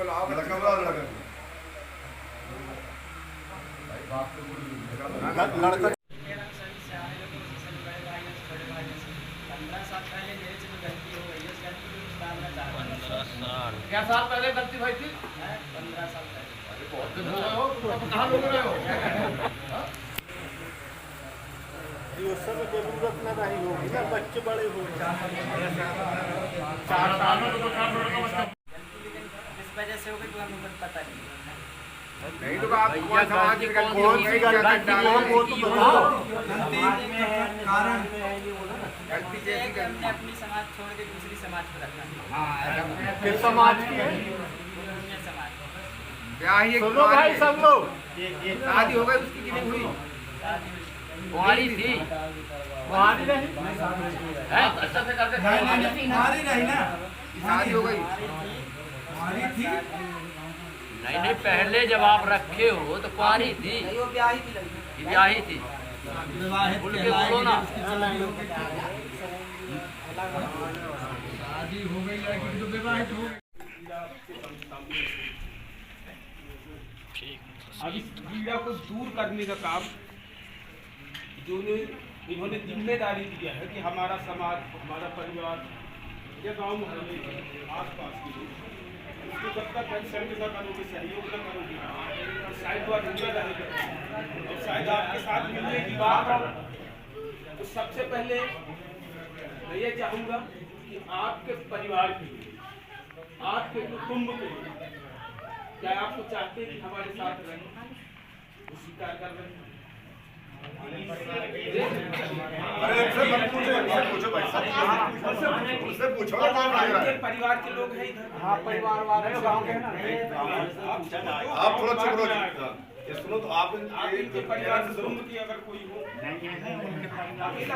लड़का 15 साल पहले मेरे से गलती हो गई है, उस गलती को सुधारना चाहता हूं। 15 साल क्या साल पहले गलती भाई थी? 15 साल पहले। बहुत दिन हो गए हो, तुम अब कहाँ लोग रहे हो? ये सब जरूरत न रही होगी ना, बच्चे बड़े हो गए। 4 साल में तो काम लड़का बच्चा गलती लेकिन किस वजह से हो गई तो हमें कुछ पता नहीं है। नहीं तो आप कौन समाज की कौन सी गलती हो वो तो बताओ। कारण गलती जैसी कि हमने अपनी समाज छोड़ के दूसरी समाज को रखा। किस समाज की है? दुनिया समाज। सुनो भाई सब लोग, शादी हो गई उसकी कि नहीं हुई? कुंवारी थी तुम्हारी नहीं है अच्छा से करके हमारी रही ना, शादी हो गई। हमारी थी। नहीं नहीं, पहले जब आप रखे हो तो कुंवारी थी, वो ब्याही थी लड़की। कि ब्याही थी। बोल के बोलो ना। शादी हो गई लड़की तो विवाहित हो गई। अब इस पीड़ा को दूर करने का काम जो इन्होंने जिम्मेदारी दिया है कि हमारा समाज, हमारा परिवार या गांव मोहल्ले के आसपास के लोग उसको जब तक एक्शन न करोगे, सहयोग न करोगे, और शायद वो अधूरा रहेगा। और शायद आपके साथ मिलने की बात हो तो सबसे पहले मैं ये चाहूँगा कि आपके परिवार के लिए, आपके कुटुंब के लिए, क्या आपको चाहते हैं कि हमारे साथ रहें? वो स्वीकार कर रहे हैं। परिवार के लोग हैं इधर। हाँ परिवार वाले गाँव के ना। आप थोड़ा चुप रहो। ये सुनो तो आप इनके परिवार से जुल्म की अगर कोई हो, अकेला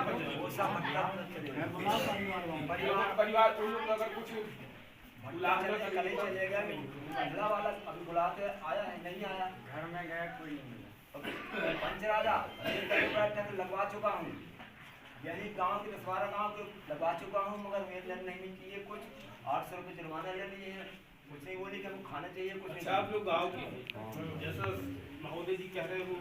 परिवार उन लोग अगर कुछ कल चलेगा महिला वाला अभी बुलाते आया है नहीं आया, घर में गया कोई नहीं मिला। पंच राजा लगवा चुका हूँ, यही गांव के 10-12 गांव के लगवा चुका हूँ, मगर मेरे नहीं मिलती है। कुछ 800 रुपये जुर्माना ले लिए हैं, कुछ नहीं बोली कि हमको खाना चाहिए कुछ। अच्छा आप लोग गाँव के जैसा महोदय जी कह रहे हो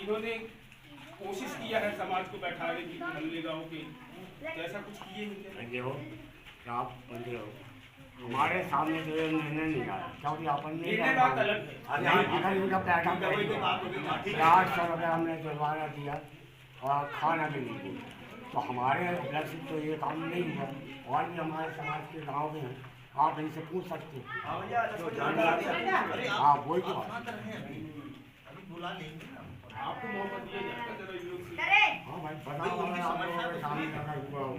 इन्होंने कोशिश किया है समाज को बैठाने की मोहल्ले गाँव के, ऐसा कुछ किए देखो आप हमारे सामने जो निर्णय नहीं आया क्योंकि अपन ने अगर इनका पैसा 800 रुपये हमने जुर्माना दिया और खाना भी नहीं दिया, तो हमारे लक्ष्य तो ये काम नहीं हुआ। और भी हमारे समाज के गाँव में हैं, आप इनसे पूछ सकते हैं। हाँ वही तो आपको मौका दिया जाता जरा इन लोग से। हाँ भाई बताओ सामने लगा हुआ हो।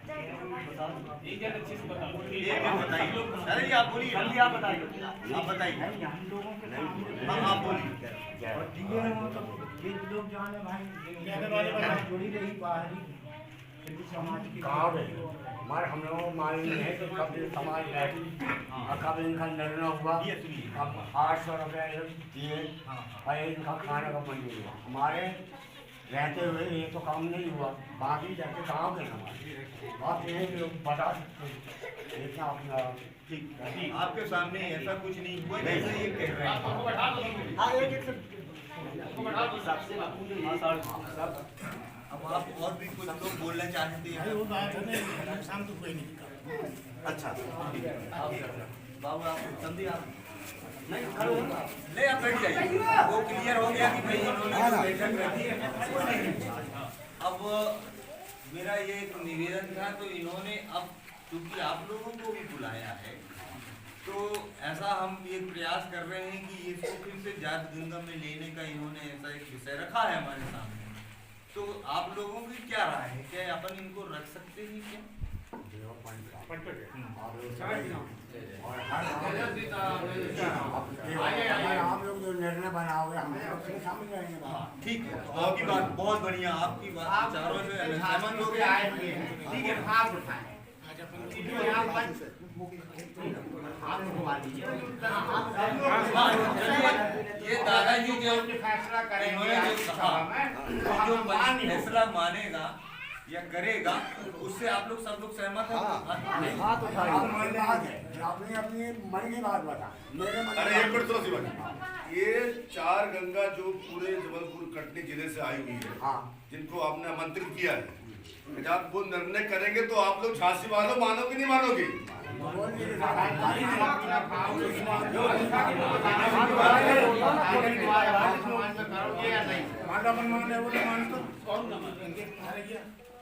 एक जन अच्छे से बताओ। अरे आप बोलिए, जल्दी आप बताइए, आप बताइए। हम लोगों के आप बोलिए। और दिए हैं वो तो ये लोग जाने भाई लेने वाले जुड़ी रही बाहरी समाज की गाँव में हमारे हम लोगों को मालूम है कि कब ये समाज बैठी और कब इनका निर्णय हुआ। अब 800 रुपये दिए और इनका खाने का मंजूर हुआ। हमारे रहते हुए ये तो काम नहीं हुआ, बाकी जाके गाँव के समाज आप ये लोग बता सकते हैं। देखना अपना ठीक, आपके सामने ऐसा कुछ नहीं हुआ जैसे ये कह रहे हैं। अब आप और भी कुछ लोग बोलना चाहते हैं? नुकसान तो कोई नहीं। अच्छा बाबू आप समझिए, आप नहीं खड़े हो नहीं, आप बैठ जाइए। वो क्लियर हो गया कि भाई इन्होंने बैठक रखी है। अब मेरा ये एक निवेदन था, तो इन्होंने अब क्योंकि आप लोगों को भी बुलाया है तो ऐसा हम ये प्रयास कर रहे हैं कि इसको फिर से जात गंगा में लेने का इन्होंने ऐसा एक विषय रखा है हमारे सामने। तो आप लोगों की क्या राय है, क्या अपन इनको रख सकते हैं क्या? आप लोग जो निर्णय बनाओगे हम उसमें शामिल रहेंगे। ठीक है, आपकी बात बहुत बढ़िया, आपकी बात विचारों से सहमत हो गए। ठीक है, हाथ उठाएं। ये दादाजी जो फैसला करेंगे जो फैसला मानेगा या करेगा उससे आप लोग सब लोग सहमत हैं? अपनी अपनी मन की बात बता मेरे मन अरे एक मिनट सी बात, ये 4 गंगा जो पूरे जबलपुर कटनी जिले से आई हुई है, हाँ। जिनको आपने आमंत्रित किया है, जब वो निर्णय करेंगे तो आप लोग झांसी वालों मानोगे नहीं मानोगे?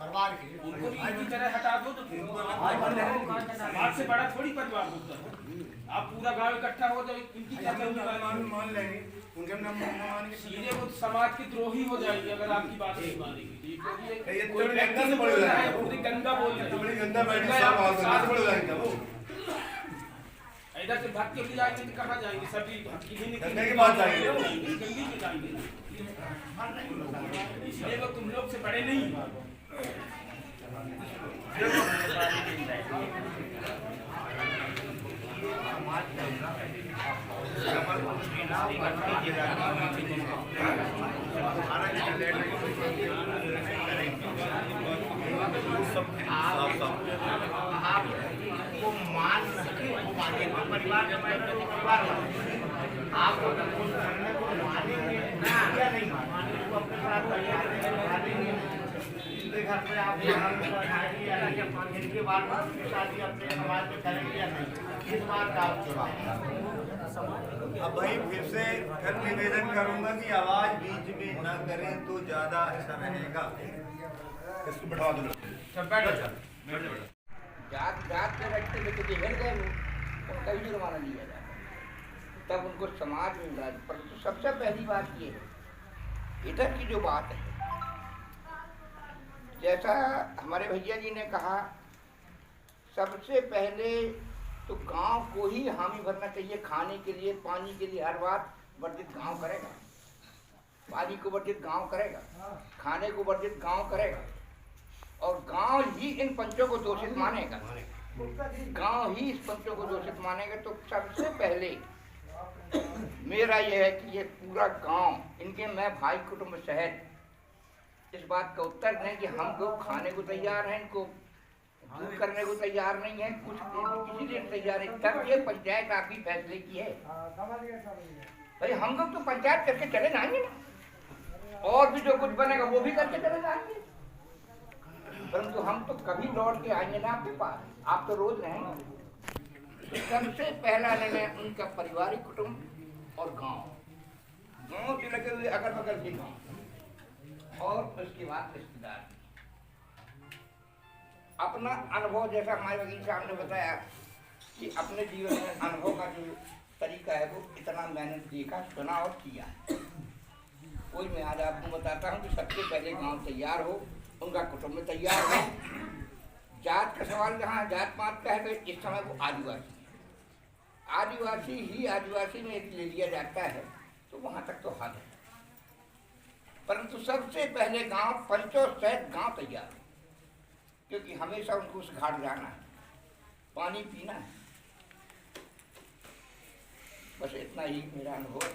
परिवार के उनको भी इसी तरह हटा दो तो समाज से बड़ा थोड़ी परिवार होता है। आप पूरा गांव इकट्ठा हो तो इनकी क्या मान लेंगे उनके नाम मान के सीधे वो समाज के द्रोही हो जाएंगे अगर आपकी बात नहीं मानेंगे। ये तो गंगा से बड़ी है, पूरी गंगा बोल रहे बड़ी गंगा बैठी साथ बड़ी जाएंगे वो इधर से भाग के भी जाएंगे तो कहाँ जाएंगे? सभी गंगा के पास जाएंगे, गंगी के जाएंगे। इसलिए वो तुम लोग से बड़े नहीं। वो मान परिवार का परिवार आप करने को मानेंगे ना क्या नहीं मानेंगे वो अपने साथ तैयार मानेंगे घर पे आप इनके बाद शादी अपने समाज में करेंगे या नहीं इस बार का चुनाव। अब भाई फिर से फिर निवेदन करूंगा कि आवाज बीच में न करें तो ज्यादा अच्छा रहेगा। इसको बैठा दो। जात जात के रखते थे तो बिगड़ गए वो, उनका भी जुर्माना लिया जाता तब उनको समाज मिल रहा है। परंतु सबसे पहली बात ये है इधर की जो बात है, जैसा हमारे भैया जी ने कहा, सबसे पहले तो गांव को ही हामी भरना चाहिए। खाने के लिए, पानी के लिए हर बात वर्जित गांव करेगा, पानी को वर्जित गांव करेगा, खाने को वर्जित गांव करेगा और गांव ही इन पंचों को दोषित मानेगा। गांव ही इस पंचों को दोषित मानेगा। तो सबसे पहले मेरा यह है कि ये पूरा गांव, इनके मैं भाई कुटुंब सहित इस बात का उत्तर दें कि हम लोग खाने को तैयार हैं, इनको दूर करने को तैयार नहीं है, कुछ किसी दिन तैयार है। तब ये पंचायत आपकी फैसले की है भाई, हम लोग तो पंचायत करके चले जाएंगे ना, और भी जो कुछ बनेगा वो भी करके चले जाएंगे। परंतु हम तो कभी लौट के आएंगे ना आपके पास, आप तो रोज रहेंगे। तो सबसे पहला निर्णय उनका पारिवारिक कुटुंब और गांव से लगे हुए अगल बगल के गांव और उसके बाद रिश्तेदार। अपना अनुभव, जैसा हमारे वकील साहब ने बताया कि अपने जीवन में अनुभव का जो तरीका है वो इतना मैंने देखा, सुना और किया। कोई मैं आज आपको बताता हूँ कि सबसे पहले गांव तैयार हो, उनका कुटुंब तैयार हो। जात का सवाल जहाँ जात पात का है तो इस समय वो आदिवासी है, आदिवासी ही आदिवासी में ले लिया जाता है, तो वहाँ तक तो हद है। परंतु सबसे पहले गांव, पंचों सहित गांव तैयार हो, क्योंकि हमेशा उनको उस घाट जाना है, पानी पीना है। बस इतना ही मेरा अनुभव है।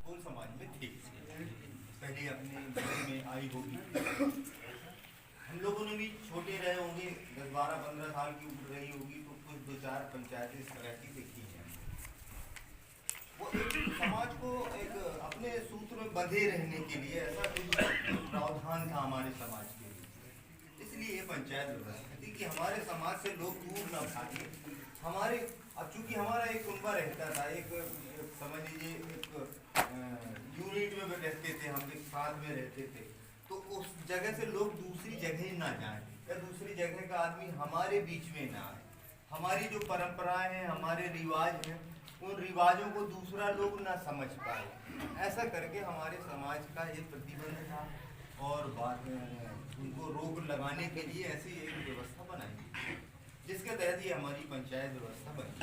कौन समाज में थी पहले अपने घर में आई होगी, हम लोगों ने भी छोटे रहे होंगे, 10, 12, 15 साल की उम्र रही होगी, तो कुछ 2-4 पंचायतें इस तरह की देखी हैं। वो एक समाज को एक अपने सूत्र में बंधे रहने के लिए ऐसा कुछ प्रावधान था हमारे समाज के लिए, इसलिए ये पंचायत व्यवस्था थी कि हमारे समाज से लोग दूर न भागे। हमारे अब चूंकि हमारा एक कुनबा रहता था, एक समझ लीजिए एक यूनिट में रहते थे, हम एक साथ में रहते थे, तो उस जगह से लोग दूसरी जगह ना जाएं या दूसरी जगह का आदमी हमारे बीच में ना आए। हमारी जो परंपराएं हैं, हमारे रिवाज हैं, उन रिवाजों को दूसरा लोग ना समझ पाए। ऐसा करके हमारे समाज का एक प्रतिबंध था और बाद में उनको रोक लगाने के लिए ऐसी एक व्यवस्था बनाई, जिसके तहत ये हमारी पंचायत व्यवस्था बनी।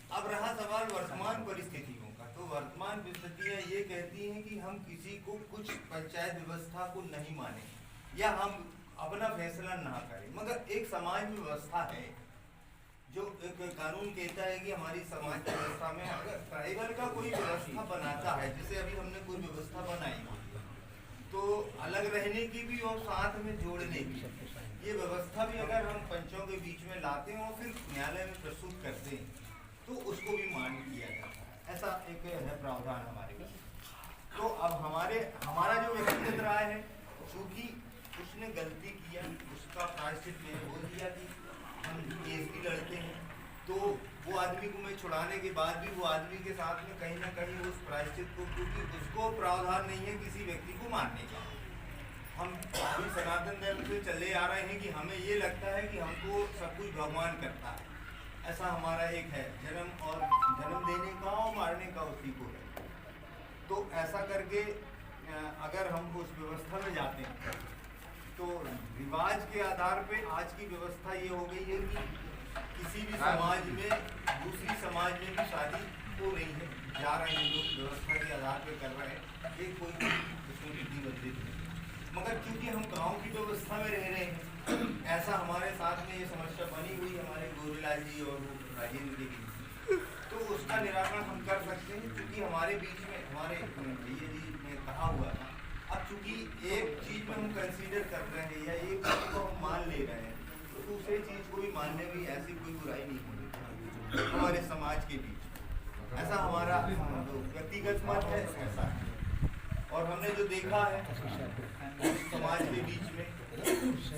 अब रहा सवाल वर्तमान परिस्थितियों का, तो वर्तमान परिस्थितियाँ ये कहती हैं कि हम किसी को कुछ पंचायत व्यवस्था को नहीं माने, या हम अपना फैसला ना करे, मगर एक समाज में व्यवस्था है जो एक कानून कहता है कि हमारी समाज की व्यवस्था में अगर ट्राइबल का कोई व्यवस्था बनाता है, जैसे अभी हमने कोई व्यवस्था बनाई तो अलग रहने की भी और साथ में जोड़ने की, ये व्यवस्था भी अगर हम पंचों के बीच में लाते हैं और फिर न्यायालय में प्रस्तुत करते हैं तो उसको भी मान्य किया जाता है। ऐसा एक है प्रावधान हमारे पास। तो अब हमारा जो व्यक्तिगत राय है, चूंकि उसने गलती किया, उसका प्रायश्चित मैंने बोल दिया कि हम केस भी लड़ते हैं, तो वो आदमी को मैं छुड़ाने के बाद भी वो आदमी के साथ में कहीं ना कहीं उस प्रायश्चित को, क्योंकि उसको प्रावधान नहीं है किसी व्यक्ति को मारने का। हम अभी सनातन धर्म से चले आ रहे हैं कि हमें ये लगता है कि हमको सब कुछ भगवान करता है, ऐसा हमारा एक है जन्म देने का और मारने का उसी को है। तो ऐसा करके अगर हम उस व्यवस्था में जाते हैं तो रिवाज के आधार पे आज की व्यवस्था ये हो गई है कि किसी भी समाज में दूसरी समाज में भी शादी हो रही है, जा रहे हैं लोग, व्यवस्था के आधार पे कर रहे हैं, एक कोई इसमें प्रतिबंधित नहीं। मगर क्योंकि हम गांव की व्यवस्था में रह रहे हैं, ऐसा हमारे साथ में ये समस्या बनी हुई हमारे गोरेलाल जी और राजेंद्र के बीच, तो उसका निराकरण हम कर सकते हैं। क्योंकि हमारे बीच में हमारे भैया जी ने कहा हुआ था, अब चूंकि एक चीज में हम कंसीडर कर रहे हैं या एक चीज को हम मान ले रहे हैं, तो दूसरे चीज को भी मानने में ऐसी कोई बुराई नहीं होनी हमारे समाज के बीच। ऐसा हमारा व्यक्तिगत मत है, ऐसा है। और हमने जो देखा है समाज के बीच में,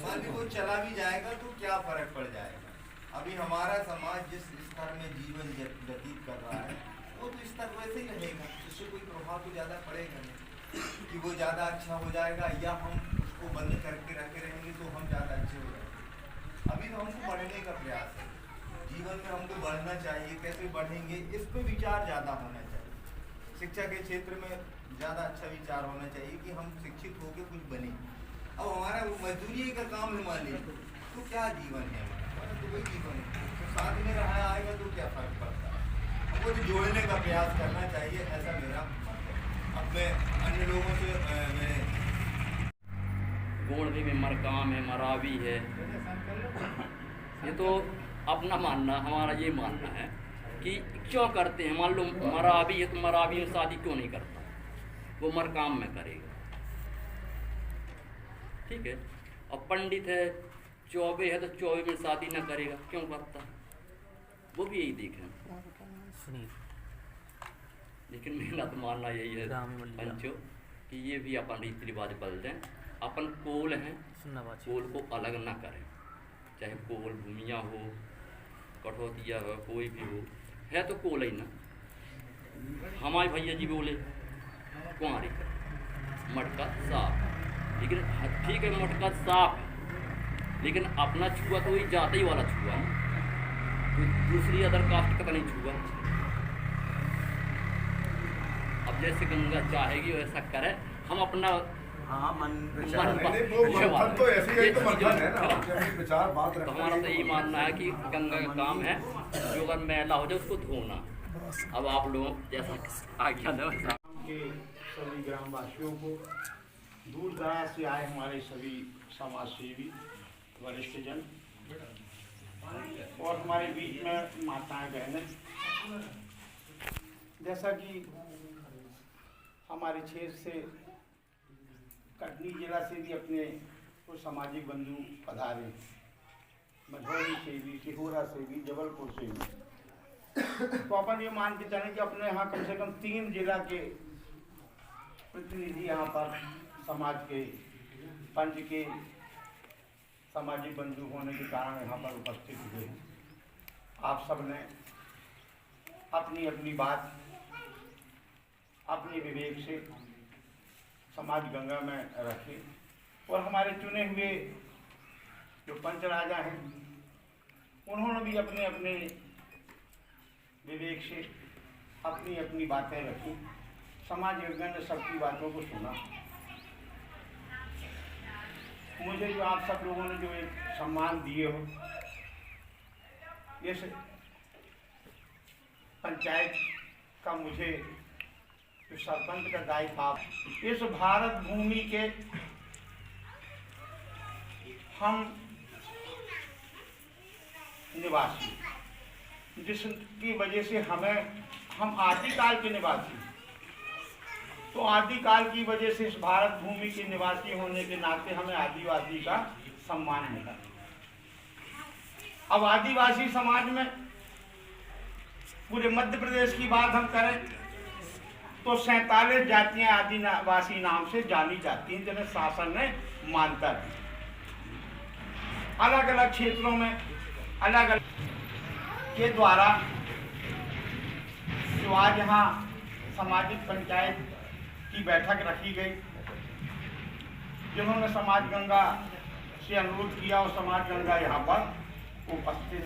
मान ली वो चला भी जाएगा तो क्या फर्क पड़ जाएगा। अभी हमारा समाज जिस स्तर में जीवन व्यतीत कर रहा है वो तो स्तर वैसे ही रहेगा, इससे कोई प्रभाव तो ज़्यादा पड़ेगा नहीं कि वो ज़्यादा अच्छा हो जाएगा या हम उसको बंद करके रखे रहेंगे तो हम ज़्यादा अच्छे हो जाएंगे। अभी तो हमको बढ़ने का प्रयास है, जीवन में हमको बढ़ना चाहिए, कैसे बढ़ेंगे इस पर विचार ज़्यादा होना चाहिए। शिक्षा के क्षेत्र में ज़्यादा अच्छा विचार होना चाहिए कि हम शिक्षित होकर कुछ बने। अब हमारा मजदूरी का काम है मान लीजिए, तो क्या जीवन है हमारा, तो वही जीवन है, तो साथ में रहा आएगा तो क्या फर्क पड़ता है। हमको तो जोड़ने का प्रयास करना चाहिए, ऐसा मेरा मत है। अब मैं अन्य लोगों से गोड़ भी में मरकाम है, मरावी है, ये तो अपना मानना, हमारा ये मानना है कि क्यों करते हैं। मान लो मरावी है तो मरावी में शादी क्यों नहीं करता, वो मरकाम में करेगा, ठीक है। और पंडित है, चौबे है तो चौबे में शादी ना करेगा, क्यों करता, वो भी यही देखें। लेकिन मेरा तो मानना यही है पंचो कि ये भी अपन रीति रिवाज बदल दें। अपन कोल हैं, कोल को अलग ना करें, चाहे कोल भूमिया हो, कठौतिया हो, कोई भी हो, है तो कोल ही ना। हमारे भैया जी बोले कुंवारी मटका साफ, लेकिन ठीक है मटका साफ है, लेकिन अपना छुआ तो वही जाते ही वाला छुआ ना, तो दूसरी अदर कास्ट का तो नहीं छुआ। अब जैसे गंगा चाहेगी वैसा करे, हम अपना तो ऐसे ही तो मंथन है ना, विचार बात तो हमारा तो यही मानना है कि गंगा का काम है जो अगर मैला हो जाए उसको धोना। अब आप लोग जैसा आज्ञा दो। के सभी ग्रामवासियों को, दूर दराज से आए हमारे सभी समाज सेवी वरिष्ठ जन और हमारे बीच में माताएं बहनें, जैसा कि हमारे क्षेत्र से कटनी जिला से भी अपने कुछ सामाजिक बंधु पधारे, मझौली से भी, सिहोरा से भी, जबलपुर से भी, तो अपन ये मान के चलें कि अपने यहाँ कम से कम 3 जिला के प्रतिनिधि यहाँ पर समाज के पंच के सामाजिक बंधु होने के कारण यहाँ पर उपस्थित हुए हैं। आप सब ने अपनी अपनी बात अपने विवेक से समाज गंगा में रखे और हमारे चुने हुए जो पंच राजा हैं उन्होंने भी अपने अपने विवेक से अपनी अपनी बातें रखी। समाज यज्ञ ने सबकी बातों को सुना। मुझे जो आप सब लोगों ने जो एक सम्मान दिए हो, इस पंचायत का मुझे जो सरपंच का दायित्व, आप इस भारत भूमि के हम निवासी, जिसकी वजह से हम आदिकाल के निवासी, तो आदिकाल की वजह से इस भारत भूमि के निवासी होने के नाते हमें आदिवासी का सम्मान मिला। अब आदिवासी समाज में पूरे मध्य प्रदेश की बात हम करें तो 47 जातियां आदिवासी नाम से जानी जाती हैं, जिन्हें शासन ने मान्यता दी। अलग अलग क्षेत्रों में अलग अलग के द्वारा जो आज यहाँ सामाजिक पंचायत की बैठक रखी गई, जिन्होंने समाज गंगा से अनुरोध किया और समाज गंगा यहाँ पर उपस्थित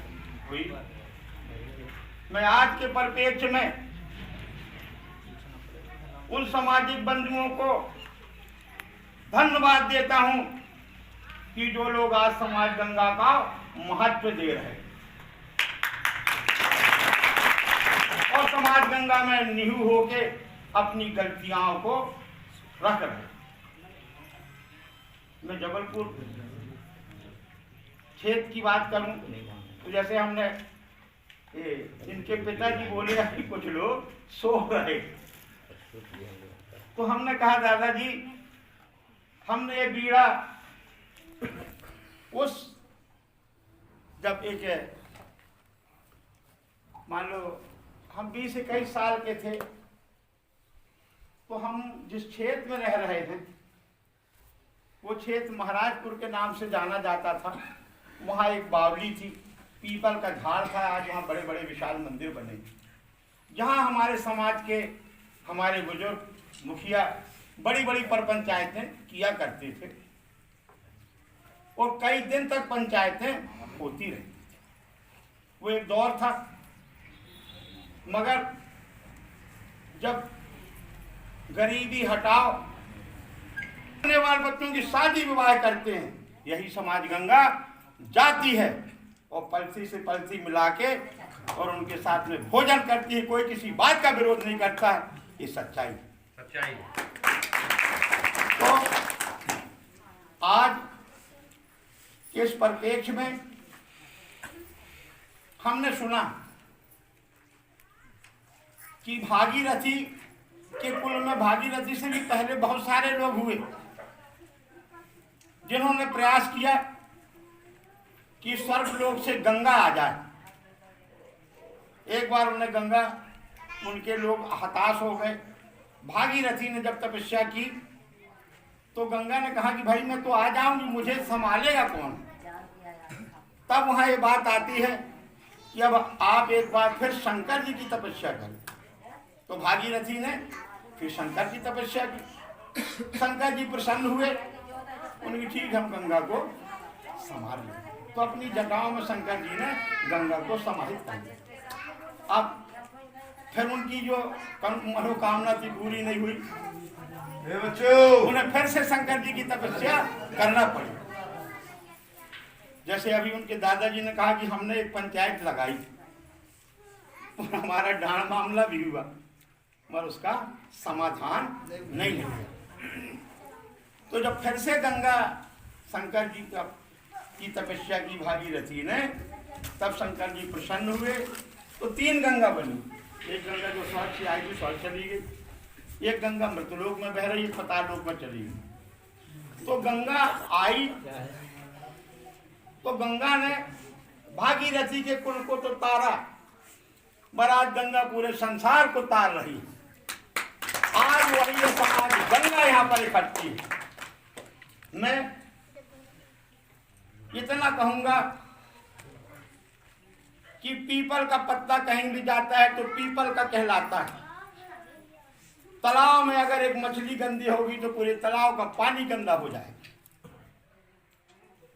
हुई। मैं आज के परिप्रेक्ष्य में उन सामाजिक बंधुओं को धन्यवाद देता हूं कि जो लोग आज समाज गंगा का महत्व दे रहे हैं और समाज गंगा में निहू होके अपनी गलतियों को रख रहे हैं। मैं जबलपुर क्षेत्र की बात करूं तो जैसे हमने इनके पिताजी बोले कि कुछ लोग सो रहे, तो हमने कहा दादाजी हमने ये बीड़ा उस जब एक मान लो हम 20-21 साल के थे, तो हम जिस क्षेत्र में रह रहे थे वो क्षेत्र महाराजपुर के नाम से जाना जाता था। वहाँ एक बावली थी, पीपल का झाड़ था, आज वहाँ बड़े बड़े विशाल मंदिर बने, जहाँ हमारे समाज के हमारे बुजुर्ग मुखिया बड़ी बड़ी परपंचायतें किया करते थे और कई दिन तक पंचायतें होती रहती थी। वो एक दौर था, मगर जब गरीबी हटाओ होने वाले बच्चों की शादी विवाह करते हैं, यही समाज गंगा जाती है और पलसी से पलसी मिला के और उनके साथ में भोजन करती है। कोई किसी बात का विरोध नहीं करता, ये सच्चाई। तो आज इस परिप्रेक्ष्य में हमने सुना कि भागीरथी के कुल में भागीरथी से भी पहले बहुत सारे लोग हुए जिन्होंने प्रयास किया कि स्वर्गलोक से गंगा आ जाए। एक बार उन्हें गंगा, उनके लोग हताश हो गए। भागीरथी ने जब तपस्या की तो गंगा ने कहा कि भाई मैं तो आ जाऊंगी, मुझे संभालेगा कौन। तब वहां ये बात आती है कि अब आप एक बार फिर शंकर जी की तपस्या करें। तो भागीरथी ने फिर शंकर की तपस्या की। शंकर जी प्रसन्न हुए, उनकी ठीक हम गंगा को संभाल लें। तो अपनी जटाओं में शंकर जी ने गंगा को समाहित कर दिया। अब फिर उनकी जो मनोकामना थी पूरी नहीं हुई, उन्हें फिर से शंकर जी की तपस्या करना पड़ी। जैसे अभी उनके दादाजी ने कहा कि हमने एक पंचायत लगाई और हमारा डांड मामला भी हुआ, मगर उसका समाधान नहीं हुआ। तो जब फिर से गंगा शंकर जी की तपस्या की भागीरथी ने, तब शंकर जी प्रसन्न हुए। तो 3 गंगा बनी। एक गंगा जो स्वर्ग से आई थी स्वर्ग चली गई, एक गंगा मृतलोक में बह रही, एक पतालोक में चली गई। तो गंगा आई तो गंगा ने भागीरथी के कुल को तो तारा, बरात गंगा पूरे संसार को तार रही। आज वही समाज गंगा यहाँ पर इकट्ठी है। मैं इतना कहूंगा कि पीपल का पत्ता कहीं भी जाता है तो पीपल का कहलाता है। तालाब में अगर एक मछली गंदी होगी तो पूरे तालाब का पानी गंदा हो जाएगा।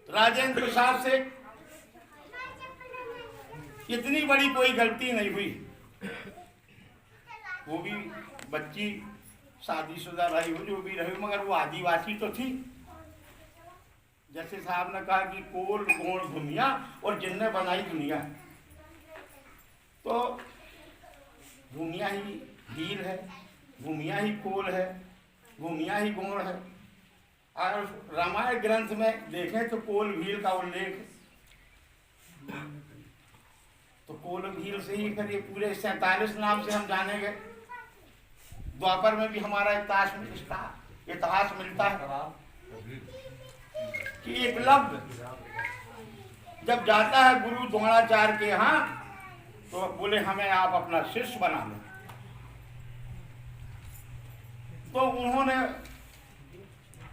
राजेंद्र प्रसाद से इतनी बड़ी कोई गलती नहीं हुई, वो भी बच्ची शादीशुदा रही हो, जो भी रही, मगर वो आदिवासी तो थी। जैसे साहब ने कहा कि कोल गोण भूमिया और जिनने बनाई दुनिया, तो भूमिया ही हीर है, भूमिया ही कोल है, भूमिया ही गोण है। और रामायण ग्रंथ में देखें तो कोल भील का उल्लेख, तो कोल भील से ही फिर ये पूरे 47 नाम से हम जाने गए। द्वापर में भी हमारा इतिहास मिलता है कि एकलव्य जब जाता है गुरु द्रोणाचार्य के यहाँ, तो बोले हमें आप अपना शिष्य बना लो। तो उन्होंने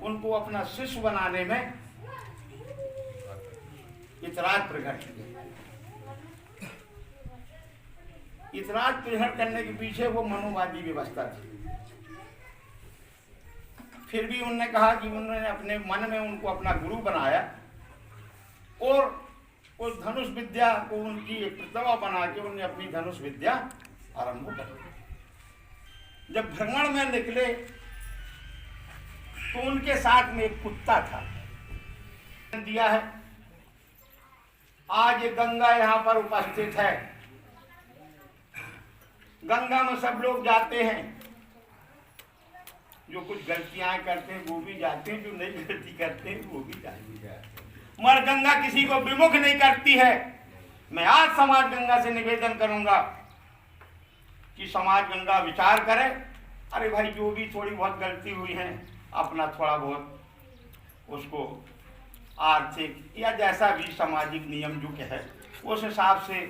उनको अपना शिष्य बनाने में इतराज प्रकट किया। इतराज प्रकट करने के पीछे वो मनोवादी व्यवस्था थी। फिर भी उन्होंने कहा कि उन्होंने अपने मन में उनको अपना गुरु बनाया और उस धनुष विद्या को उनकी एक प्रतिभा बना के उन्होंने अपनी धनुष विद्या आरंभ कर दी। जब भ्रमण में निकले तो उनके साथ में एक कुत्ता था। दिया है आज ये गंगा यहाँ पर उपस्थित है। गंगा में सब लोग जाते हैं, जो कुछ गलतियां करते हैं वो भी जाते हैं, जो नहीं गलती करते हैं वो भी जाते हैं, मगर गंगा किसी को विमुख नहीं करती है। मैं आज समाज गंगा से निवेदन करूंगा कि समाज गंगा विचार करे। अरे भाई जो भी थोड़ी बहुत गलती हुई है, अपना थोड़ा बहुत उसको आर्थिक या जैसा भी सामाजिक नियम जो है उस हिसाब से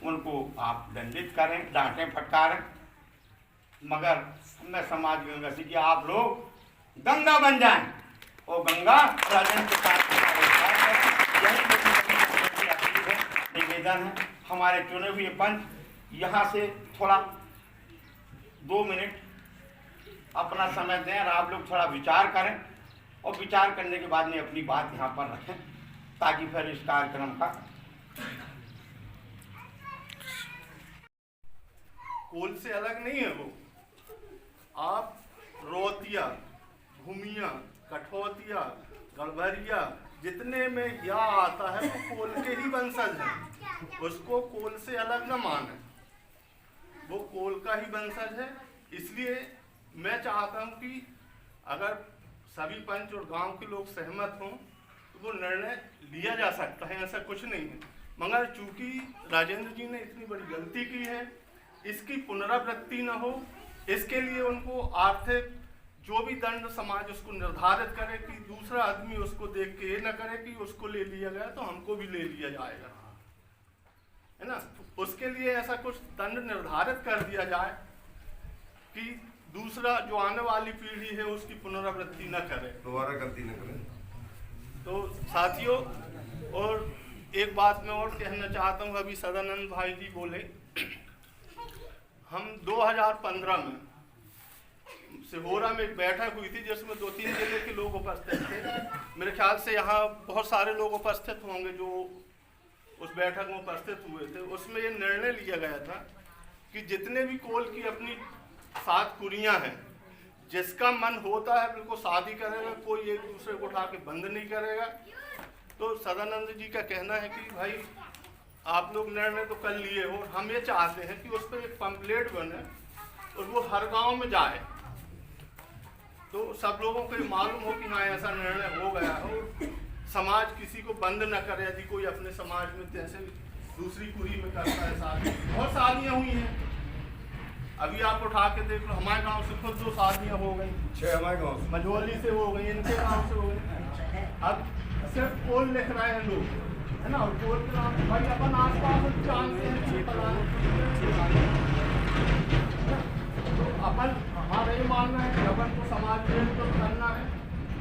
उनको आप दंडित करें, डांटें, फटकारें। मगर मैं समाज गंगा से कि आप लोग गंगा बन जाएं और गंगा राजन के साथ निवेदन है। हमारे चुने हुए पंच यहाँ से थोड़ा 2 मिनट अपना समय दें और आप लोग थोड़ा विचार करें और विचार करने के बाद में अपनी बात यहाँ पर रखें, ताकि फिर इस कार्यक्रम का कोल से अलग नहीं है वो। आप रोतिया, भूमिया, कठौतिया, गड़बरिया जितने में या आता है वो कोल के ही वंशज है। उसको कोल से अलग न माने, वो कोल का ही वंशज है। इसलिए मैं चाहता हूँ कि अगर सभी पंच और गांव के लोग सहमत हों तो वो निर्णय लिया जा सकता है, ऐसा कुछ नहीं है। मगर चूंकि राजेंद्र जी ने इतनी बड़ी गलती की है, इसकी पुनरावृत्ति न हो, इसके लिए उनको आर्थिक जो भी दंड समाज उसको निर्धारित करे कि दूसरा आदमी उसको देख के ये न करे कि उसको ले लिया गया तो हमको भी ले लिया जाएगा, है ना। उसके लिए ऐसा कुछ दंड निर्धारित कर दिया जाए कि दूसरा जो आने वाली पीढ़ी है उसकी पुनरावृत्ति न करे, दोबारा गलती न करे। तो साथियों, और एक बात मैं और कहना चाहता हूँ। अभी सदानंद भाई जी बोले, हम 2015 में सिहोरा में एक बैठक हुई थी जिसमें 2-3 जिले के लोग उपस्थित थे। मेरे ख्याल से यहाँ बहुत सारे लोग उपस्थित होंगे जो उस बैठक में उपस्थित हुए थे। उसमें ये निर्णय लिया गया था कि जितने भी कोल की अपनी 7 कुड़ियाँ हैं, जिसका मन होता है बिल्कुल शादी करेगा, कोई एक दूसरे को उठा के बंद नहीं करेगा। तो सदानंद जी का कहना है कि भाई आप लोग निर्णय तो कर लिए हो, हम ये चाहते हैं कि उस पर एक पंपलेट बने और वो हर गांव में जाए, तो सब लोगों को ये मालूम हो कि हाँ ऐसा निर्णय हो गया हो। समाज किसी को बंद न करे। यदि कोई अपने समाज में जैसे दूसरी कुड़ी में करता है शादी, बहुत शादियाँ हुई हैं। अभी आप उठा के देख लो, हमारे गांव से खुद 2 शादियाँ हो गई, 6 हमारे गाँव मझोली से हो गई, इनके गाँव से हो गई। अब सिर्फ कोल लिख रहे हैं लोग, है ना, और कोल के नाम भाई अपन आसपास जानते हैं। तो अपन हमारा ये मानना है कि अपन को समाज में तो करना है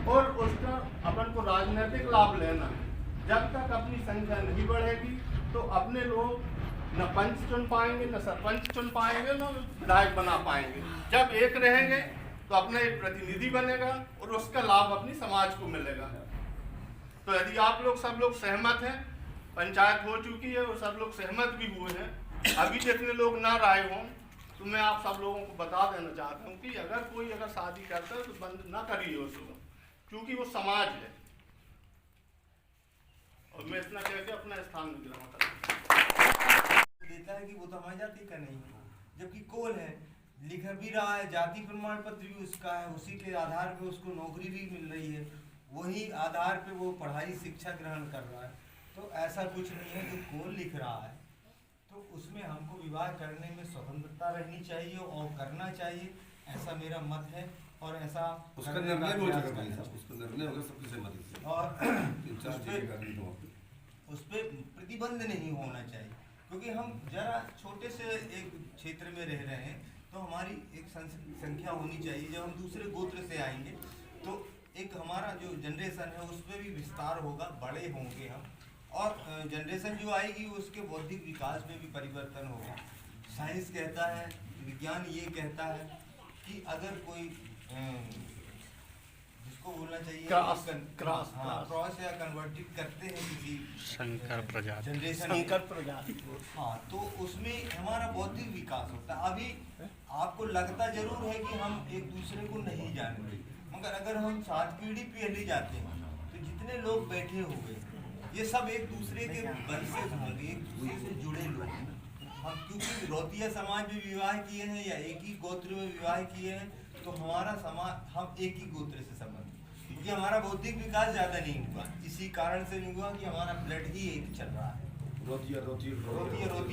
और उसका अपन को राजनीतिक लाभ लेना है। जब तक अपनी संख्या नहीं बढ़ेगी तो अपने लोग न पंच चुन पाएंगे, न सरपंच चुन पाएंगे, न विधायक बना पाएंगे। जब एक रहेंगे तो अपना एक प्रतिनिधि बनेगा और उसका लाभ अपनी समाज को मिलेगा। तो यदि आप लोग सब लोग सहमत हैं, पंचायत हो चुकी है और सब लोग सहमत भी हुए हैं, अभी जितने लोग ना राय हों, तो मैं आप सब लोगों को बता देना चाहता हूँ कि अगर कोई शादी करता है तो बंद ना करिए उसको, क्योंकि वो समाज है। और मैं इतना कह के अपना स्थान में विराम करता हूं। देता है कि वो तो हमारी जाति का नहीं हो, जबकि कोल है लिख भी रहा है, जाति प्रमाण पत्र भी उसका है, उसी के आधार पे उसको नौकरी भी मिल रही है, वही आधार पे वो पढ़ाई शिक्षा ग्रहण कर रहा है। तो ऐसा कुछ नहीं है जो कौन लिख रहा है, तो उसमें हमको विवाह करने में स्वतंत्रता रहनी चाहिए और करना चाहिए, ऐसा मेरा मत है। और ऐसा उसका निर्णय भी हो जाएगा भाई साहब, उसका निर्णय होगा सबकी सहमति से, और उस पर प्रतिबंध नहीं होना चाहिए, क्योंकि हम जरा छोटे से एक क्षेत्र में रह रहे हैं, तो हमारी एक संख्या होनी चाहिए। जब हम दूसरे गोत्र से आएंगे तो एक हमारा जो जनरेशन है उस पर भी विस्तार होगा, बड़े होंगे हम, और जनरेशन जो आएगी उसके बौद्धिक विकास में भी परिवर्तन होगा। साइंस कहता है, विज्ञान ये कहता है कि अगर कोई जिसको बोलना चाहिए क्रॉस या कन्वर्टेड करते हैं किसी संकर प्रजाति, जनरेशन, हाँ, तो उसमें हमारा बौद्धिक विकास होता है। अभी आपको लगता जरूर है कि हम एक दूसरे को नहीं जानते, मगर अगर हम 7 पीढ़ी पहले जाते हैं तो जितने लोग बैठे हुए ये सब एक दूसरे के वंशज होंगे, एक दूसरे से जुड़े लोग हैं। हम क्योंकि रौतिया समाज में विवाह किए हैं या एक ही गोत्र में विवाह किए हैं, तो हमारा समाज, हम एक ही गोत्र से संबंध, क्योंकि हमारा बौद्धिक विकास ज़्यादा नहीं हुआ, इसी कारण से नहीं हुआ कि हमारा ब्लड ही एक चल रहा है। रोतिया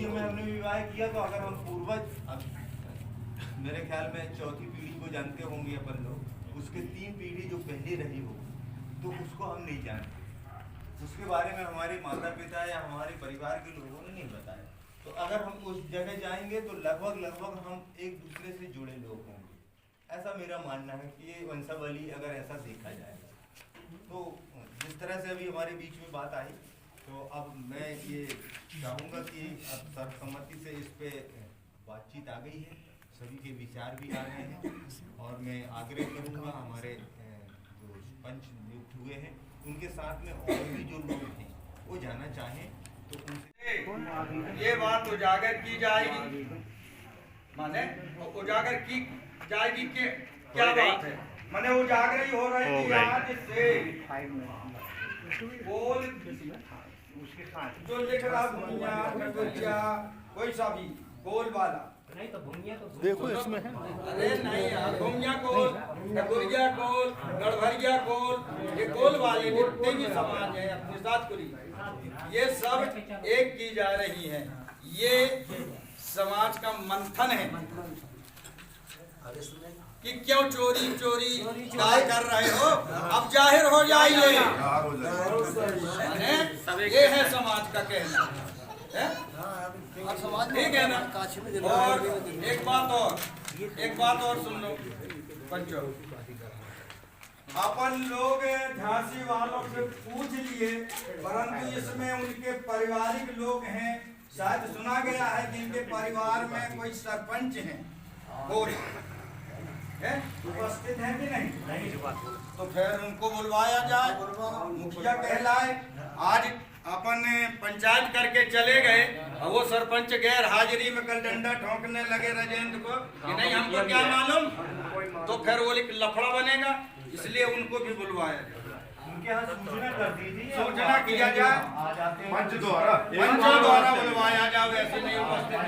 में हमने विवाह किया, तो अगर हम पूर्वज, मेरे ख्याल में 4थी पीढ़ी को जानते होंगे अपन लोग, उसके 3 पीढ़ी जो पहले रही हो, तो उसको हम नहीं जानते, उसके बारे में हमारे माता पिता या हमारे परिवार के लोगों ने नहीं बताया। तो अगर हम उस जगह जाएंगे तो लगभग हम एक दूसरे से जुड़े लोग होंगे, ऐसा मेरा मानना है कि ये वंशावली अगर ऐसा देखा जाएगा। तो जिस तरह से अभी हमारे बीच में बात आई, तो अब मैं ये चाहूँगा कि अब सर्वसम्मति से इस पे बातचीत आ गई है, सभी के विचार भी आ गए हैं, और मैं आग्रह करूँगा हमारे जो पंच नियुक्त हुए हैं उनके साथ में और भी जो लोग हैं वो जाना चाहें तो उनसे ये बात उजागर की जाएगी, माने उजागर की जाएगी कि क्या बात है, माने उजागर ही हो रही थी आज से बोल जो लिख रहा भूमिया कटोरिया कोई सा भी गोल वाला नहीं, तो भूमिया तो देखो इसमें है, अरे नहीं यार, भूमिया कोल, कटोरिया कोल, गड़भरिया कोल, ये कोल वाले जितने भी समाज है अपने साथ कुली, ये सब एक की जा रही है। ये समाज का मंथन है कि क्यों चोरी काय कर रहे हो, अब जाहिर हो जाइए, ये है समाज का कहना है, ठीक है ना। और एक बात और सुन लो पंचो, अपन लोग झांसी वालों से पूछ लिए, परंतु इसमें उनके पारिवारिक लोग हैं, शायद सुना गया है कि इनके परिवार में कोई सरपंच हैं, उपस्थित हैं कि नहीं? तो फिर उनको बुलवाया जाए, मुखिया कहलाए। आज अपन पंचायत करके चले गए और वो सरपंच गैर हाजिरी में कल डंडा ठोकने लगे राजेंद्र को कि नहीं हमको क्या मालूम, तो फिर वो एक लफड़ा बनेगा, इसलिए उनको भी बुलवाया जाए, उनके यहाँ सूचना कर दीजिए, सूचना किया जाए, पंच द्वारा बुलवाया जाए, वैसे नहीं उपस्थित।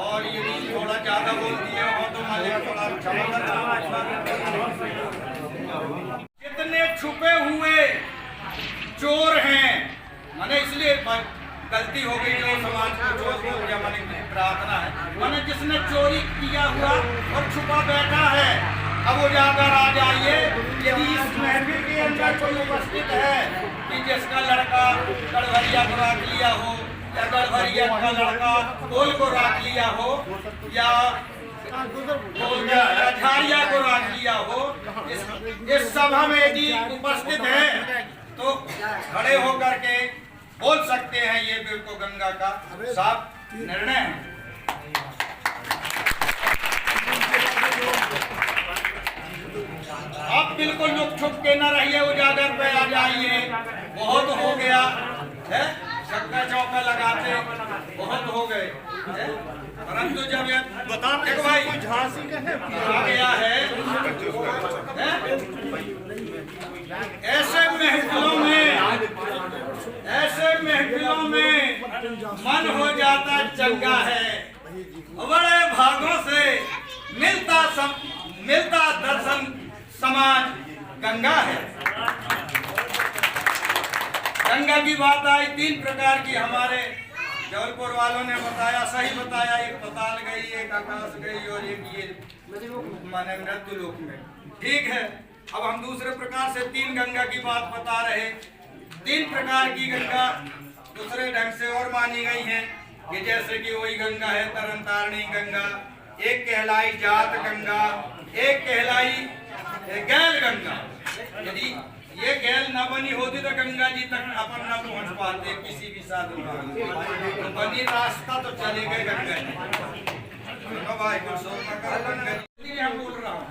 और यदि थोड़ा ज्यादा बोल दिया हो तो मालिक थोड़ा कितने छुपे हुए चोर हैं, मैंने इसलिए गलती हो गई जो समाज को चोर बोल दिया, मैंने प्रार्थना है, मैंने जिसने चोरी किया हुआ और छुपा बैठा है, अब वो जाकर आ जाइए। यदि इस महफिल के अंदर कोई उपस्थित है कि जिसका लड़का गड़भरिया को राख लिया हो या गड़भरिया का लड़का कोल को राख लिया हो या झारिया को राख लिया हो, इस सभा में यदि उपस्थित है तो खड़े होकर के बोल सकते हैं, ये बिल्कुल गंगा का साफ निर्णय है। आप बिल्कुल लुक छुप के न रहिए, उजागर पे आ जाइए, बहुत हो गया है, चक्का चौका लगाते बहुत हो गए, परंतु जब ये बताते भाई झांसी का है आ गया है, ऐसे महफिलों में मन हो जाता चंगा है बड़े भागों से मिलता दर्शन समाज गंगा है। गंगा की बात आई, 3 प्रकार की हमारे जबलपुर वालों ने बताया, सही बताया। एक पताल गई, एक आकाश गई और एक ये माने मृत्यु लोक में। ठीक है, अब हम दूसरे प्रकार से 3 गंगा की बात बता रहे। 3 प्रकार की गंगा दूसरे ढंग से और मानी गई हैं कि जैसे कि वही गंगा है तरन तारणी गंगा, एक कहलाई जात गंगा, एक कहलाई गैल गंगा। यदि ये गैल न बनी होती तो गंगा जी तक अपन न पहुंच पाते किसी भी साधन तो बनी रास्ता तो चले गए गंगा जी। भाई गंगा जी हम बोल रहा हूँ।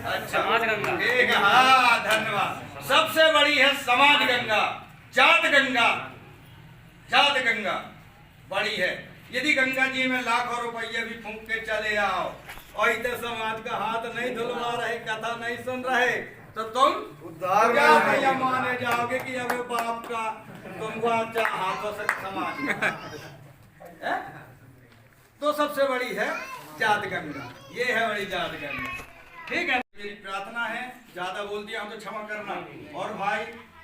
अच्छा ठीक है, हाँ धन्यवाद। सबसे बड़ी है समाज गंगा, जात गंगा। जात गंगा बड़ी है। यदि गंगा जी में लाखों रुपये भी फूंक के चले आओ और इधर समाज का हाथ नहीं धुलवा रहे, कथा नहीं सुन रहे, तो तुम उद्धार क्या माने जाओगे कि अब बाप का तुमको हाथों से समाज है? तो सबसे बड़ी है जात गंगा, ये है बड़ी जात गंगा। ठीक है, मेरी प्रार्थना है, ज्यादा बोल दिया हम तो क्षमा करना। और भाई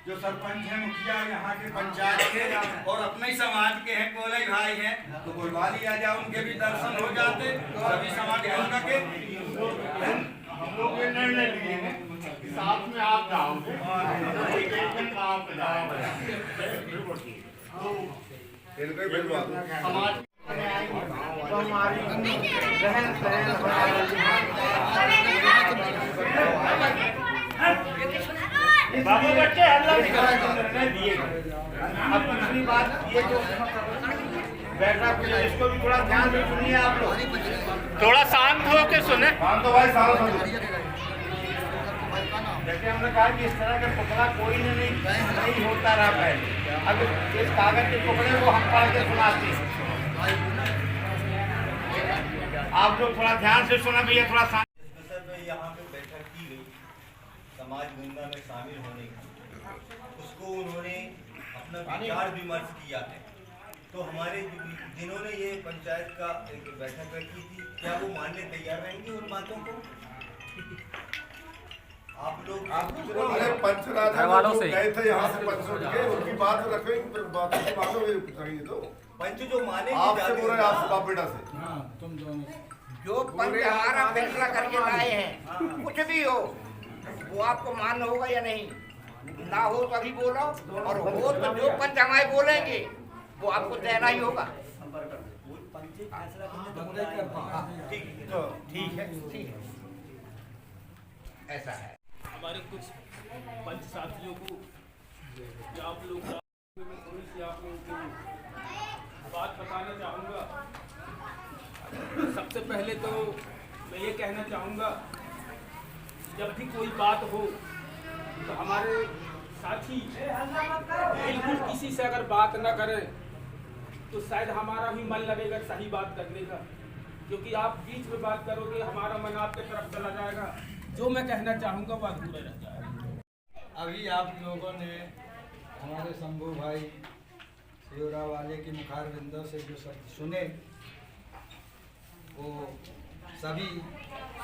जो सरपंच है, मुखिया यहाँ के पंचायत के और अपने ही समाज के हैं, कोलई भाई हैं, तो बुलवा लिया जाए, उनके भी दर्शन हो जाते। सभी समाज गंगा के हम लोग ये निर्णय लिए हैं कि साथ में आप जाओगे, समाज तो हमारी रहन सहन बाबू बच्चे हल्ला निर्णय दिए। अब दूसरी बात ये जो बैठा इसको भी थोड़ा ध्यान से सुनिए आप लोग, थोड़ा शांत हो के सुने। शांत हो भाई, जैसे हमने कहा कि इस तरह का टुकड़ा कोई नहीं होता रहा पहले। अब इस कागज के टुकड़े को हम पढ़ के सुनाते हैं, आप लोग थोड़ा ध्यान से सुना भैया, थोड़ा शांत। यहाँ पे बैठक की गई समाज गंगा में शामिल होने की, उसको उन्होंने अपना विचार विमर्श किया है। तो हमारे जिन्होंने ये पंचायत का एक बैठक रखी थी, क्या वो मानने तैयार रहेंगे उन बातों को? आप लोग अरे पंचराजा जो गए थे यहाँ से पंचों के, उनकी बात रखेंगे, फिर बातों की बातों में करेंगे। तो पंच जो माने आपसे बोल रहे, आपसे बाप बेटा से, तुम दोनों जो पंच हमारा फैसला करके लाए हैं, कुछ भी हो वो आपको मान होगा या नहीं, ना हो तो अभी बोलो, और हो तो जो पंच हमारे बोलेंगे वो आपको देना ही होगा। ठीक है, ऐसा है। हमारे कुछ पंच साथियों को आप लोग मैं थोड़ी सी आप लोगों को बात बताना चाहूँगा। सबसे पहले तो मैं ये कहना चाहूँगा, जब भी कोई बात हो तो हमारे साथी बिल्कुल किसी से अगर बात न करें तो शायद हमारा भी मन लगेगा सही बात करने का, क्योंकि आप बीच में बात करोगे हमारा मन आपके तरफ चला जाएगा, जो मैं कहना चाहूँगा वो अधूरा रह जाएगा। अभी आप लोगों ने हमारे शंभू भाई सियोरा वाले की मुखार बिंदों से जो शब्द सुने, वो सभी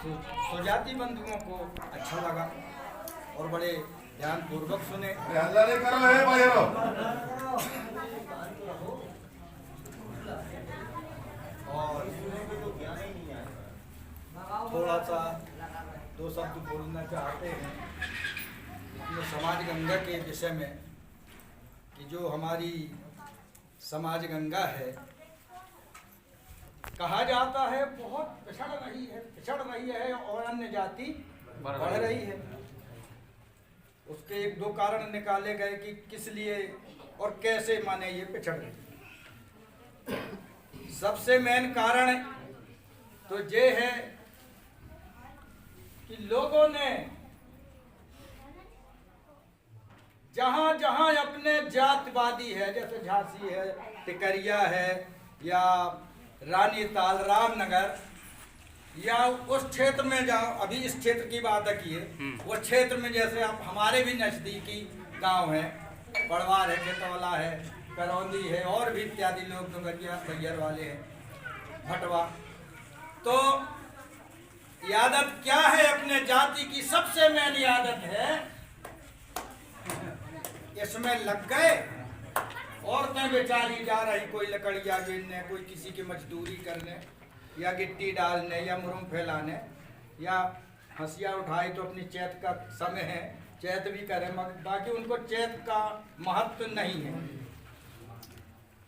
स्वजाति बंधुओं को अच्छा लगा और बड़े ध्यान पूर्वक सुने। हल्ला नहीं करो है भाई, और थोड़ा सा 2 शब्द बोलना चाहते हैं इसमें समाज गंगा के विषय में, कि जो हमारी समाज गंगा है, कहा जाता है बहुत पिछड़ रही है और अन्य जाति बढ़ रही है। उसके 1-2 कारण निकाले गए कि किस लिए और कैसे माने ये पिछड़ रही। सबसे मेन कारण तो ये है कि लोगों ने जहां जहां अपने जातवादी है, जैसे झांसी है, टिकरिया है, या रानीताल, रामनगर, या उस क्षेत्र में जाओ, अभी इस क्षेत्र की बात की है, उस क्षेत्र में जैसे आप हमारे भी नज़दीकी गांव है, पड़वार है, खेतौला है, करौंदी है, और भी इत्यादि लोग डुंगरिया सैयर वाले हैं, भटवा। तो ये आदत क्या है अपने जाति की? सबसे मेन आदत है, इसमें लग गए, औरतें बेचारी जा रही कोई लकड़ियाँ गिरने, कोई किसी की मजदूरी करने, या गिट्टी डालने, या मुरुम फैलाने, या हंसिया उठाई तो अपनी चैत का समय है, चैत भी करें, मगर बाकी उनको चैत का महत्व नहीं है।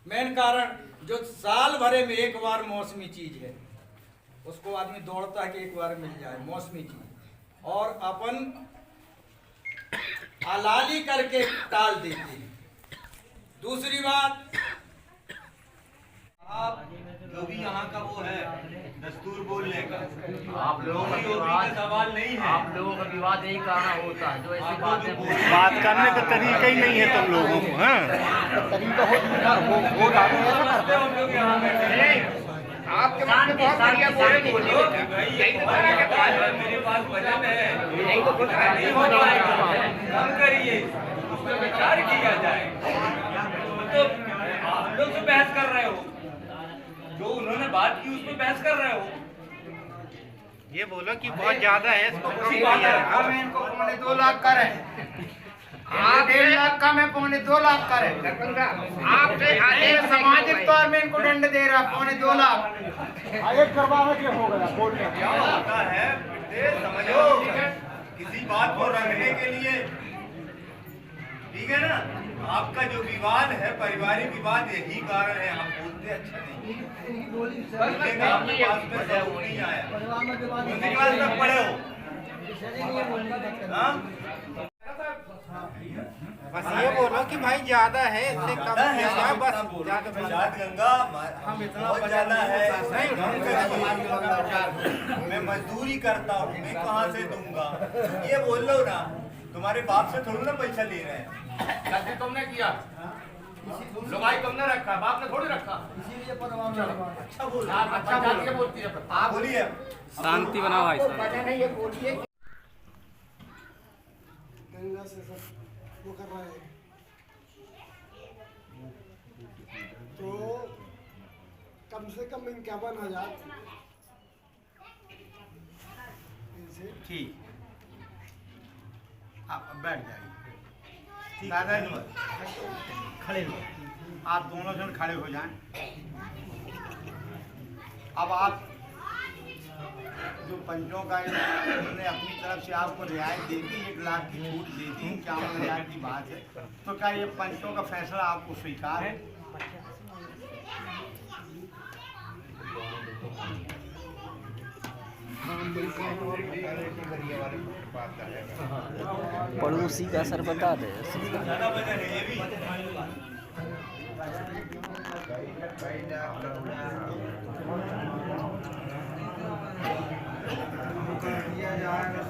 मेन कारण जो साल भरे में एक बार मौसमी चीज है, उसको आदमी दौड़ता है कि एक बार मिल जाए मौसमी चीज, और अपन आलाली करके टाल देते हैं। दूसरी बात, आप जो भी यहाँ का वो है दस्तूर बोलने का, आप लोगों का विवाद सवाल नहीं है। आप लोगों का विवाद यही कारण होता है जो ऐसी बातें बात करने का तरीका ही नहीं है तुम लोगों को। हाँ, आपके मन में बहुत बढ़िया बोले नहीं मेरे पास वजन है, यही तो कुछ कम करिए, उस पर विचार किया जाए। तो आप लोग जो बहस कर रहे हो, जो उन्होंने बात की उस पर बहस कर रहे हो। ये बोलो कि बहुत ज्यादा है, इसको उसी बात है। हम इनको 2.25 लाख करें, आप 1.5 लाख कम है, 2.25 लाख करें। आपसे सामाजिक तौर में इनको दंड दे रहा 2.25 लाख। एक करवावे के हो गया बोलने क्या होता है बेटे, समझो, किसी बात को रखने के लिए, ठीक है ना। आपका जो विवाद है पारिवारिक विवाद, यही कारण है हम बोलते अच्छा नहीं। बोलने का आपके पास में सबूत नहीं आया, विवाद तक पड़े हो। हाँ? बस ये बोलो कि भाई ज्यादा है, इससे कम किया जाए, बस ज्यादा जात गंगा हम इतना ज्यादा है, मैं मजदूरी करता हूँ, मैं कहाँ से दूंगा? ये बोल लो ना, तुम्हारे बाप से थोड़ी ना पैसा ले रहे हैं। गलती तुमने किया, लुगाई तुमने रखा, बाप ने थोड़ी रखा। अच्छा बोल, अच्छा बोल के बोलती है। आप बोलिए। शांति बनाओ भाई। नहीं, ये बोलिए गंगा से सब वो कर रहे हैं, तो कम से कम 51,000 ठीक, आप बैठ जाइए। दादाजी खड़े हो, आप दोनों जन खड़े हो जाएं। अब आप जो पंचों का उन्होंने अपनी तरफ से आपको रियायत दे दी, 1 लाख की छूट दे दी, 51,000 की बात है, तो क्या ये पंचों का फैसला आपको स्वीकार है? पड़ोसी का असर बता दे।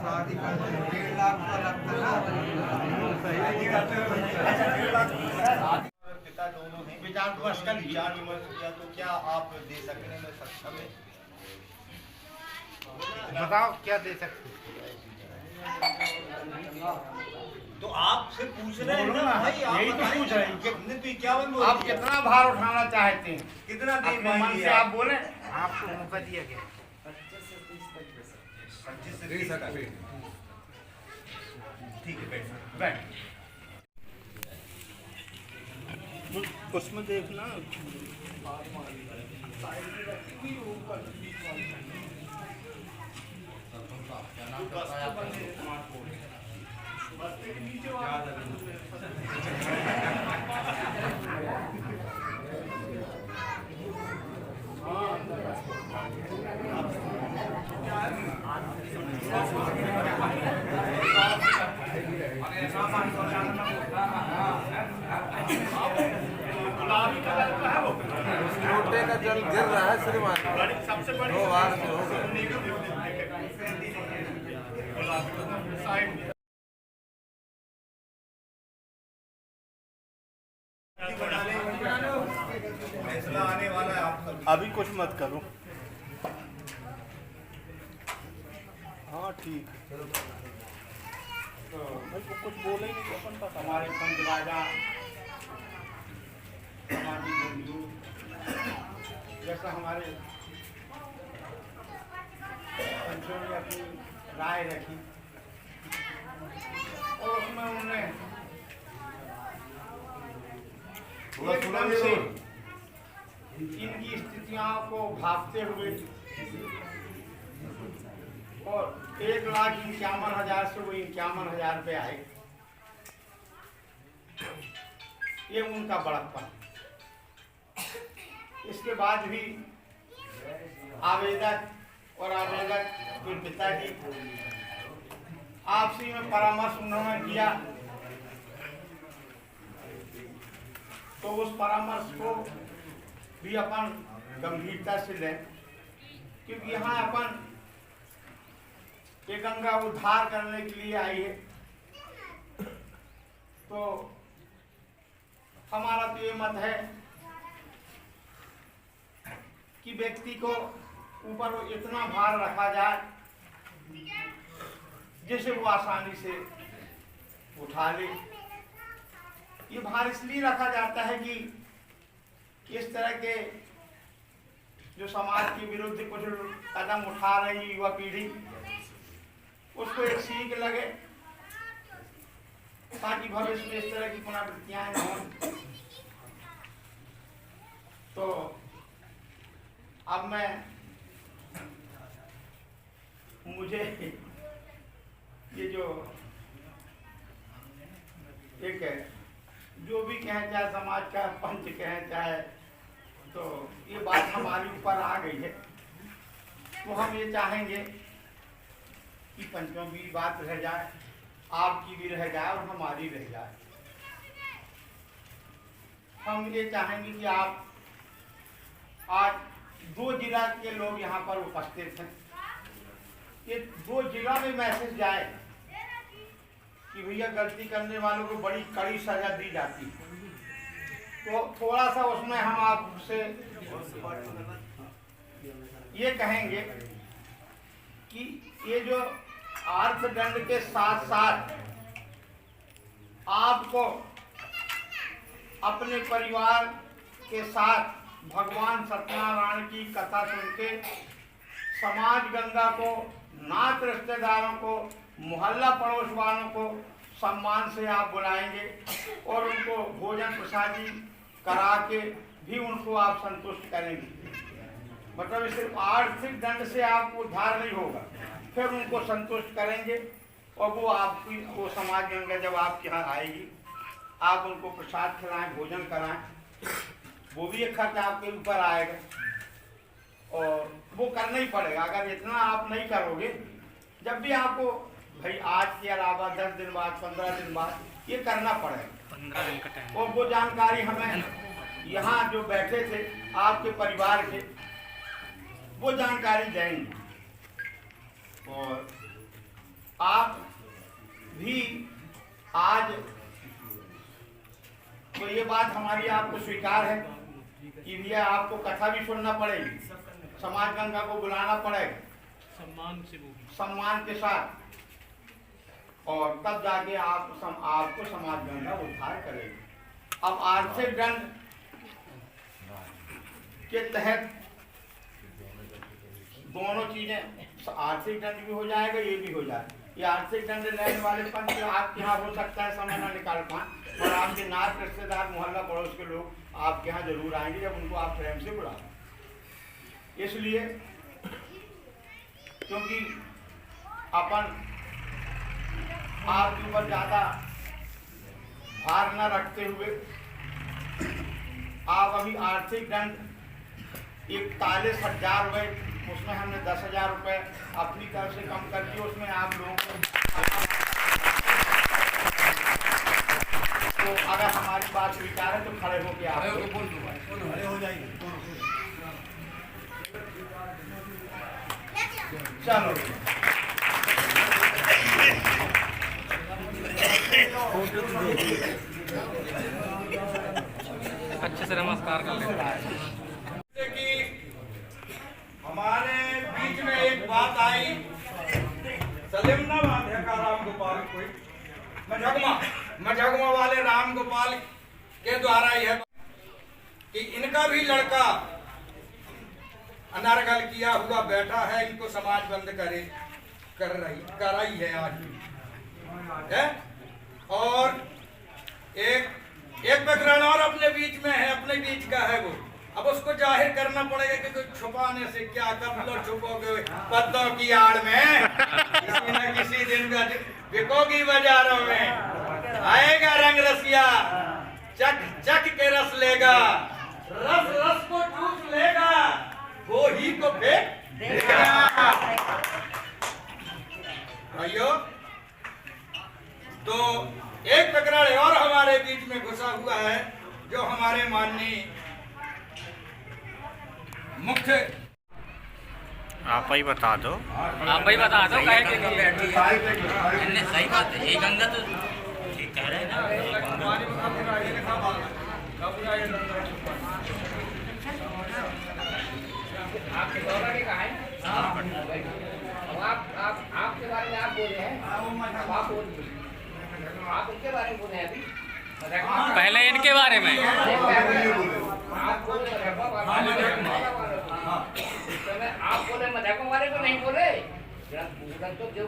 शादी कर 1.5 लाख का लगता है। पिता दोनों हैं, विचार विमर्श किया, तो क्या आप दे सकने में सक्षम है? बताओ क्या दे सकते? तो आपसे पूछ रहे हैं ना भाई, आप यही तो पूछ रहे हैं कि हमने तो 51 बोल आप दिया। कितना भार उठाना चाहते हैं? कितना दे अपने मन से आप बोले, आपको मौका दिया गया। 25 से 30 तक। ठीक है, बैठ। उसमें देखना लोटे का जल गिर रहा है श्रीमान, सबसे बड़ी 2 बार से हो गया। फैसला आने वाला है आप सब। अभी कुछ मत करो। हाँ ठीक है, भाई वो कुछ बोले ही नहीं तो अपन पता। हमारे पंच राजा, हमारी बंधु, जैसा हमारे पंचों ने अपनी राय रखी और उसमें उन्होंने एकदम से इनकी स्थितियों को भापते हुए और 1,51,000 से वो 51,000 रुपये आए। ये उनका बड़प्पन। इसके बाद भी आवेदक और आवेदक के पिताजी आपसी में परामर्श उन्होंने किया, तो उस परामर्श को भी अपन गंभीरता से लें, क्योंकि यहाँ अपन ये गंगा उद्धार करने के लिए आई है। तो हमारा तो ये मत है कि व्यक्ति को ऊपर इतना भार रखा जाए जिसे वो आसानी से उठा ले। ये भार इसलिए रखा जाता है कि इस तरह के जो समाज के विरुद्ध कुछ कदम उठा रही युवा पीढ़ी, उसको एक सीख लगे, ताकि भविष्य में इस तरह की पुनरावृत्तियां न हों। तो अब मुझे ये जो एक है, जो भी कहें, चाहे समाज का पंच कहें, चाहे, तो ये बात हमारे ऊपर आ गई है। तो हम ये चाहेंगे कि पंचों की बात रह जाए, आपकी भी रह जाए और हमारी रह जाए। हम ये चाहेंगे कि आप आज 2 जिला के लोग यहाँ पर उपस्थित हैं, ये 2 जिला में मैसेज जाए कि भैया गलती करने वालों को बड़ी कड़ी सजा दी जाती है। तो थोड़ा सा उसमें हम आपसे ये कहेंगे कि ये जो अर्थदंड के साथ साथ आपको अपने परिवार के साथ भगवान सत्यनारायण की कथा सुन के समाज गंगा को, नात रिश्तेदारों को, मोहल्ला पड़ोस वालों को सम्मान से आप बुलाएंगे और उनको भोजन प्रसादी करा के भी उनको आप संतुष्ट करेंगे। मतलब सिर्फ आर्थिक दंड से आपको उद्धार नहीं होगा, फिर उनको संतुष्ट करेंगे और वो आपकी वो समाज गंगा जब आपके यहाँ आएगी, आप उनको प्रसाद खिलाएं, भोजन कराएं, वो भी एक खर्च आपके ऊपर आएगा और वो करना ही पड़ेगा। अगर इतना आप नहीं करोगे, जब भी आपको भाई आज के अलावा 10 दिन बाद, 15 दिन बाद ये करना पड़ेगा। 15 दिन का टाइम। और वो जानकारी हमें यहाँ जो बैठे थे आपके परिवार के, वो जानकारी देंगे और आप भी आज तो ये बात हमारी आपको स्वीकार है कि भैया आपको कथा भी सुनना पड़ेगी, समाज गंगा को बुलाना पड़ेगा सम्मान के साथ, और तब जाके आपको समाज गंगा उद्धार करेगी। अब आर्थिक दंड के तहत दोनों चीजें, आर्थिक दंड भी हो जाएगा, ये भी हो जाएगा। ये आर्थिक दंड लेने वाले पंच आपके यहाँ हो सकता है समय न निकाल पाए, और आपके नात रिश्तेदार, मोहल्ला पड़ोस के लोग आपके यहाँ जरूर आएंगे जब उनको आप प्रेम से बुलाएं। इसलिए क्योंकि अपन आपके ऊपर ज्यादा भार न रखते हुए आप अभी आर्थिक दंड 41,000 रुपये, उसमें हमने 10,000 रुपये अपनी तरफ से कम कर दिए। उसमें आप लोगों को तो अगर हमारी बात स्वीकार है तो खड़े होकर आप खड़े हो जाइए। चलो अच्छे से नमस्कार कर लेते हैं। हमारे बीच में एक बात आई, सलेमनाबाद है का राम गोपाल, कोई मझगमा वाले राम गोपाल के द्वारा यह कि इनका भी लड़का अनर्गल किया हुआ बैठा है, इनको समाज बंद कर रही है आज है। और एक प्रकरण और अपने बीच में है, अपने बीच का है वो। अब उसको जाहिर करना पड़ेगा कि कोई छुपाने से क्या, कब लोग छुपोगे पत्तों की आड़ में, किसी न किसी दिन बिकोगी बाजारों में। आएगा रंग रसिया, चक चक के रस लेगा, रस रस को चूस लेगा, वो ही को फेंक देगा। भाइयों, तो एक प्रकरण और हमारे बीच में घुसा हुआ है, जो हमारे माननीय मुख्य, आप ही बता दो कहे कि सही बात है। ये गंगा तो ठीक कह रहे हैं ना। आपके दौरा के कहा है, आपके बारे में आप बोले हैं, आप बोलिए, आप उनके बारे में बोले हैं अभी, पहले इनके बारे में आप बोले मजाकों वाले को नहीं बोले, तो जो